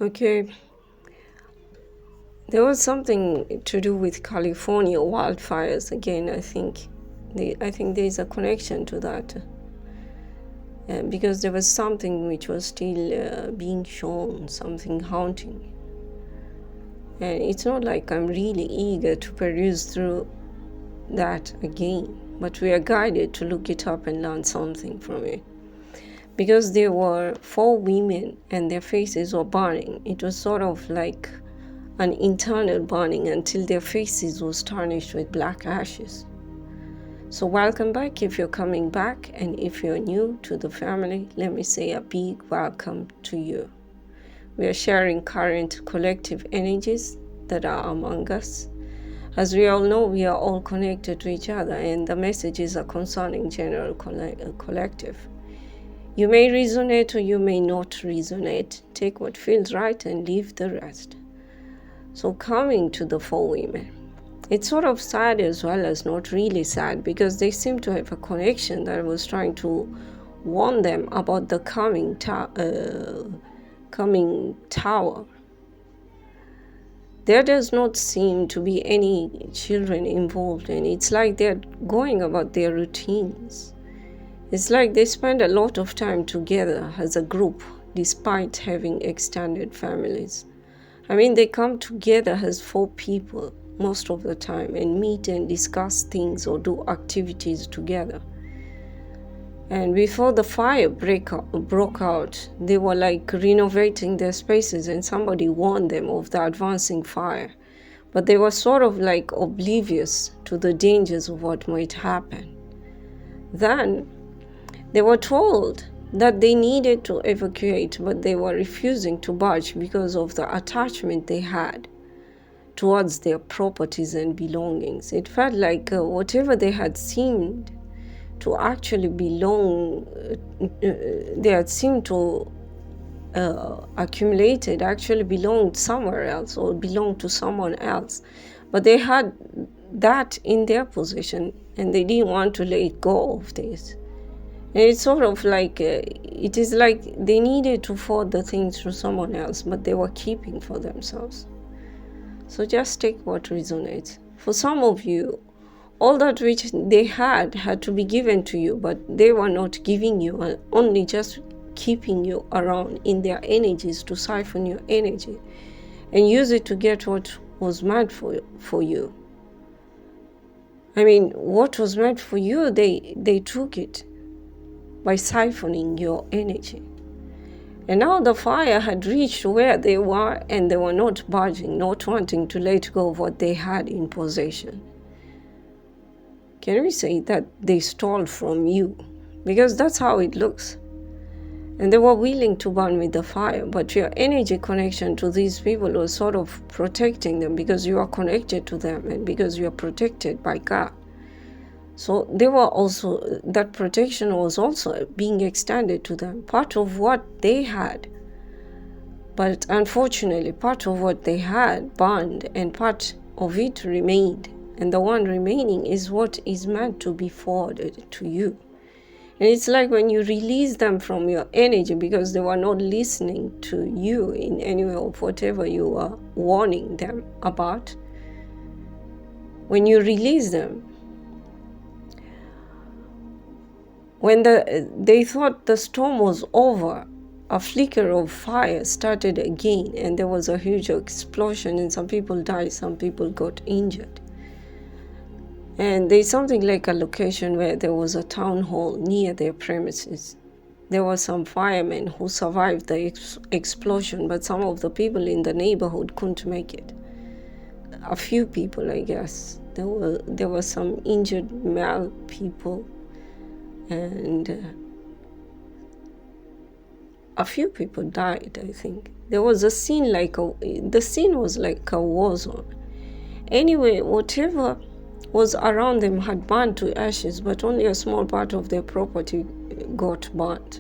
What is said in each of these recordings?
Okay, there was something to do with California wildfires again. I think there is a connection to that, because there was something which was still being shown, something haunting. And it's not like I'm really eager to peruse through that again, but we are guided to look it up and learn something from it. Because there were 4 women and their faces were burning. It was sort of like an internal burning until their faces was tarnished with black ashes. So welcome back if you're coming back, and if you're new to the family, let me say a big welcome to you. We are sharing current collective energies that are among us. As we all know, we are all connected to each other, and the messages are concerning general collective. You may resonate or you may not resonate. Take what feels right and leave the rest. So coming to the 4 women, it's sort of sad as well as not really sad, because they seem to have a connection that was trying to warn them about the coming tower. There does not seem to be any children involved, and it's like they're going about their routines. It's like they spend a lot of time together as a group, despite having extended families. I mean, they come together as 4 people most of the time and meet and discuss things or do activities together. And before the fire broke out, they were like renovating their spaces, and somebody warned them of the advancing fire. But they were sort of like oblivious to the dangers of what might happen. Then they were told that they needed to evacuate, but they were refusing to budge because of the attachment they had towards their properties and belongings. It felt like whatever they had seemed to actually belong, they had seemed to accumulated actually belonged somewhere else or belonged to someone else. But they had that in their possession and they didn't want to let go of this. And it's sort of like, it is like they needed to forward the things to someone else, but they were keeping for themselves. So just take what resonates. For some of you, all that which they had to be given to you, but they were not giving you, only just keeping you around in their energies to siphon your energy and use it to get what was meant for you. I mean, what was meant for you, they took it by siphoning your energy. And now the fire had reached where they were, and they were not budging, not wanting to let go of what they had in possession. Can we say that they stole from you? Because that's how it looks. And they were willing to burn with the fire, but your energy connection to these people was sort of protecting them, because you are connected to them and because you are protected by God. So they were also, that protection was also being extended to them, part of what they had. But unfortunately, part of what they had burned and part of it remained. And the one remaining is what is meant to be forwarded to you. And it's like when you release them from your energy because they were not listening to you in any way of whatever you were warning them about. When you release them, when they thought the storm was over, a flicker of fire started again, and there was a huge explosion, and some people died, some people got injured. And there's something like a location where there was a town hall near their premises. There were some firemen who survived the explosion, but some of the people in the neighborhood couldn't make it. A few people, I guess. There were some injured male people, and a few people died, I think. There was a scene the scene was like a war zone. Anyway, whatever was around them had burned to ashes, but only a small part of their property got burnt.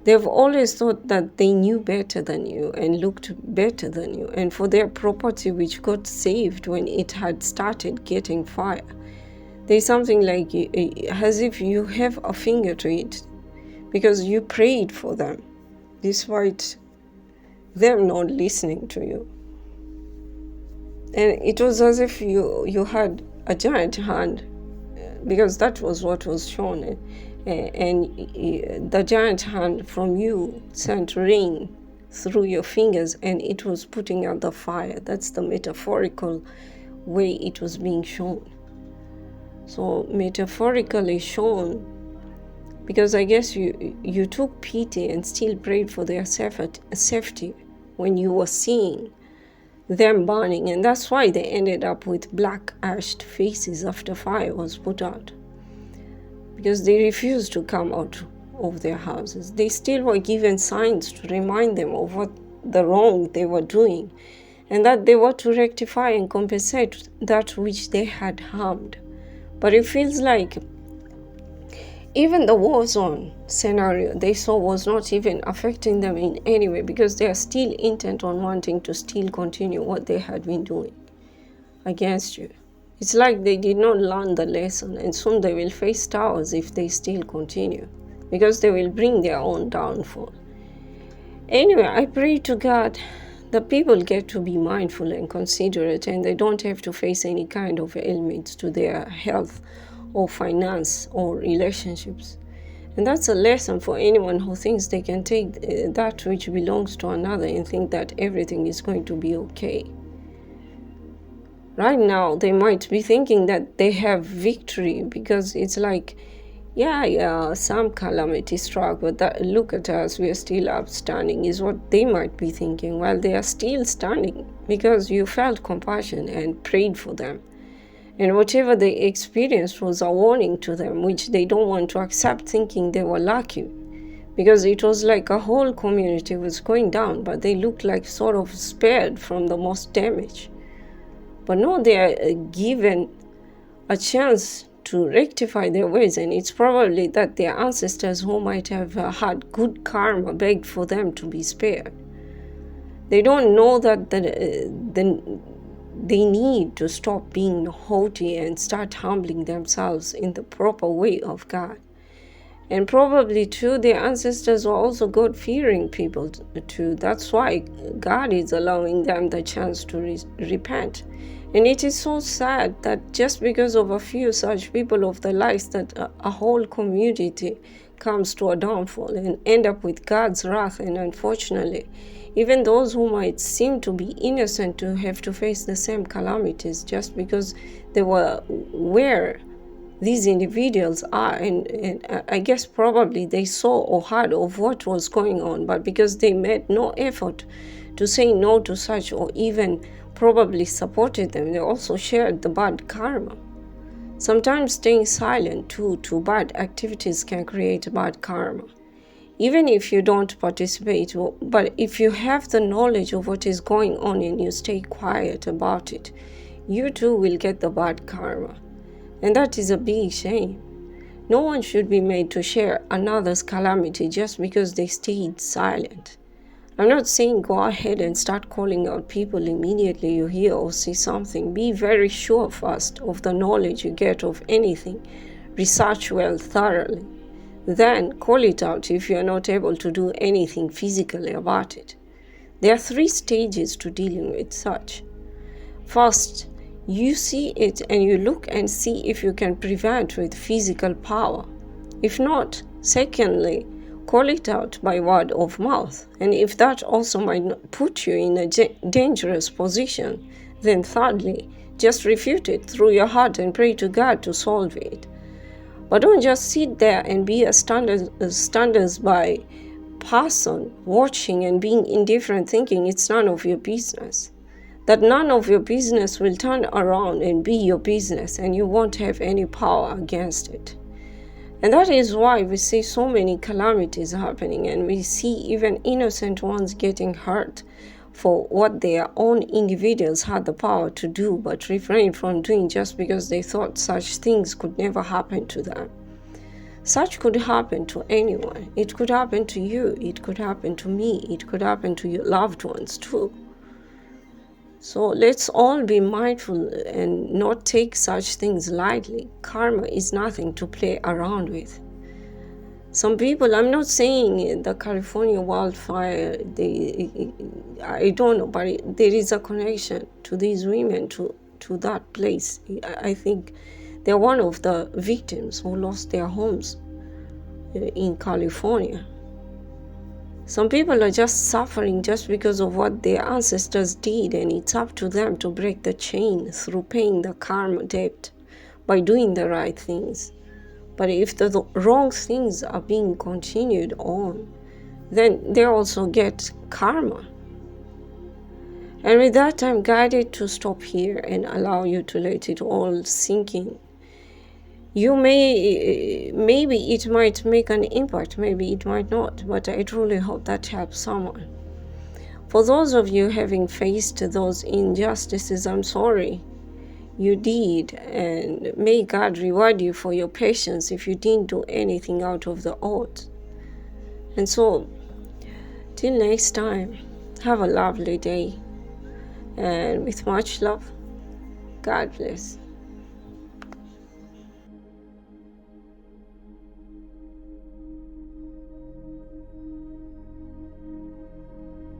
They've always thought that they knew better than you and looked better than you, and for their property, which got saved when it had started getting fire, there's something like as if you have a finger to it, because you prayed for them, despite them not listening to you. And it was as if you had a giant hand, because that was what was shown. And the giant hand from you sent rain through your fingers, and it was putting out the fire. That's the metaphorical way it was being shown. So metaphorically shown, because I guess you took pity and still prayed for their safety when you were seeing them burning, and that's why they ended up with black ashed faces after fire was put out, because they refused to come out of their houses. They still were given signs to remind them of what the wrong they were doing, and that they were to rectify and compensate that which they had harmed. But it feels like even the war zone scenario they saw was not even affecting them in any way, because they are still intent on wanting to still continue what they had been doing against you. It's like they did not learn the lesson, and soon they will face towers if they still continue, because they will bring their own downfall. Anyway, I pray to God the people get to be mindful and considerate, and they don't have to face any kind of ailments to their health or finance or relationships. And that's a lesson for anyone who thinks they can take that which belongs to another and think that everything is going to be okay. Right now, they might be thinking that they have victory, because it's like, yeah, some calamity struck, but look at us, we are still upstanding, is what they might be thinking, while they are still standing because you felt compassion and prayed for them. And whatever they experienced was a warning to them, which they don't want to accept, thinking they were lucky. Because it was like a whole community was going down, but they looked like sort of spared from the most damage. But no, they are given a chance to rectify their ways, and it's probably that their ancestors who might have had good karma begged for them to be spared. They don't know that they need to stop being haughty and start humbling themselves in the proper way of God. And probably too, their ancestors were also God-fearing people too. That's why God is allowing them the chance to repent. And it is so sad that just because of a few such people of the likes, that a whole community comes to a downfall and end up with God's wrath. And unfortunately, even those who might seem to be innocent to have to face the same calamities just because they were where these individuals are, and I guess probably they saw or heard of what was going on, but because they made no effort to say no to such, or even probably supported them, they also shared the bad karma. Sometimes staying silent to bad activities can create bad karma. Even if you don't participate, but if you have the knowledge of what is going on and you stay quiet about it, you too will get the bad karma. And that is a big shame. No one should be made to share another's calamity just because they stayed silent. I'm not saying go ahead and start calling out people immediately you hear or see something. Be very sure first of the knowledge you get of anything. Research well thoroughly. Then call it out if you are not able to do anything physically about it. There are 3 stages to dealing with such. First, you see it and you look and see if you can prevent with physical power. If not, secondly, call it out by word of mouth. And if that also might not put you in a dangerous position, then thirdly, just refute it through your heart and pray to God to solve it. But don't just sit there and be a standers-by person watching and being indifferent, thinking it's none of your business. That none of your business will turn around and be your business, and you won't have any power against it. And that is why we see so many calamities happening, and we see even innocent ones getting hurt for what their own individuals had the power to do but refrained from doing just because they thought such things could never happen to them. Such could happen to anyone. It could happen to you. It could happen to me. It could happen to your loved ones too. So let's all be mindful and not take such things lightly. Karma is nothing to play around with. Some people, I'm not saying the California wildfire, I don't know, but there is a connection to these women, to that place. I think they're one of the victims who lost their homes in California. Some people are just suffering just because of what their ancestors did, and it's up to them to break the chain through paying the karma debt by doing the right things. But if the wrong things are being continued on, then they also get karma. And with that, I'm guided to stop here and allow you to let it all sink in. Maybe it might make an impact, maybe it might not, but I truly hope that helps someone. For those of you having faced those injustices, I'm sorry you did, and may God reward you for your patience if you didn't do anything out of the odds. And so, till next time, have a lovely day, and with much love, God bless.